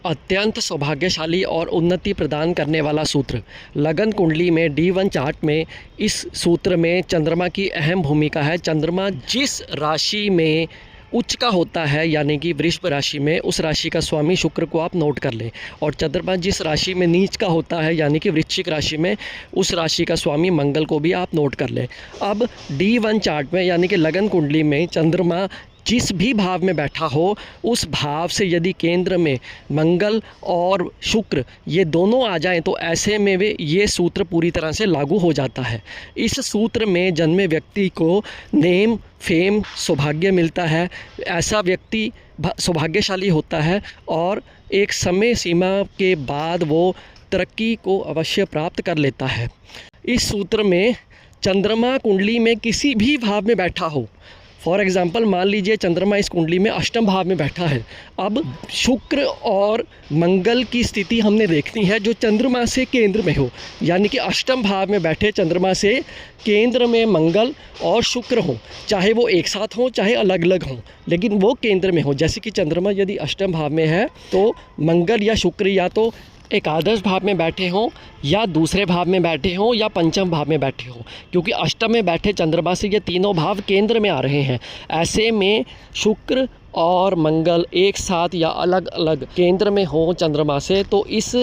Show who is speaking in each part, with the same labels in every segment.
Speaker 1: अत्यंत सौभाग्यशाली और उन्नति प्रदान करने वाला सूत्र। लगन कुंडली में D1 चार्ट में इस सूत्र में चंद्रमा की अहम भूमिका है। चंद्रमा जिस राशि में उच्च का होता है यानी कि वृषभ राशि में, उस राशि का स्वामी शुक्र को आप नोट कर लें, और चंद्रमा जिस राशि में नीच का होता है यानी कि वृश्चिक राशि में, उस राशि का स्वामी मंगल को भी आप नोट कर लें। अब D1 चार्ट में यानी कि लगन कुंडली में चंद्रमा जिस भी भाव में बैठा हो, उस भाव से यदि केंद्र में मंगल और शुक्र ये दोनों आ जाएं तो ऐसे में वे ये सूत्र पूरी तरह से लागू हो जाता है। इस सूत्र में जन्मे व्यक्ति को नेम, फेम, सौभाग्य मिलता है। ऐसा व्यक्ति सौभाग्यशाली होता है और एक समय सीमा के बाद वो तरक्की को अवश्य प्राप्त कर लेता है। इस सूत्र में चंद्रमा कुंडली में किसी भी भाव में बैठा हो, फॉर एग्ज़ाम्पल मान लीजिए चंद्रमा इस कुंडली में अष्टम भाव में बैठा है। अब शुक्र और मंगल की स्थिति हमने देखनी है जो चंद्रमा से केंद्र में हो, यानी कि अष्टम भाव में बैठे चंद्रमा से केंद्र में मंगल और शुक्र हो, चाहे वो एक साथ हों चाहे अलग अलग हों, लेकिन वो केंद्र में हो। जैसे कि चंद्रमा यदि अष्टम भाव में है तो मंगल या शुक्र या तो एकादश भाव में बैठे हों या दूसरे भाव में बैठे हों या पंचम भाव में बैठे हों, क्योंकि अष्टम में बैठे चंद्रमा से ये तीनों भाव केंद्र में आ रहे हैं। ऐसे में शुक्र और मंगल एक साथ या अलग अलग केंद्र में हो चंद्रमा से, तो इस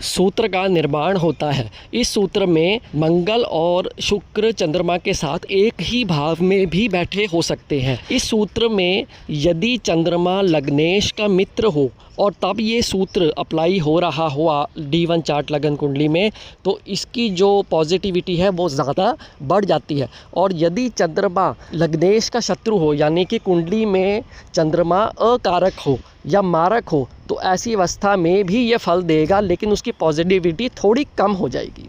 Speaker 1: सूत्र का निर्माण होता है। इस सूत्र में मंगल और शुक्र चंद्रमा के साथ एक ही भाव में भी बैठे हो सकते हैं। इस सूत्र में यदि चंद्रमा लग्नेश का मित्र हो और तब ये सूत्र अप्लाई हो रहा हुआ D1 चार्ट लगन कुंडली में, तो इसकी जो पॉजिटिविटी है वो ज़्यादा बढ़ जाती है। और यदि चंद्रमा लग्नेश का शत्रु हो यानी कि कुंडली में चंद्रमा अकारक हो या मारक हो, तो ऐसी अवस्था में भी ये फल देगा, लेकिन उसकी पॉजिटिविटी थोड़ी कम हो जाएगी।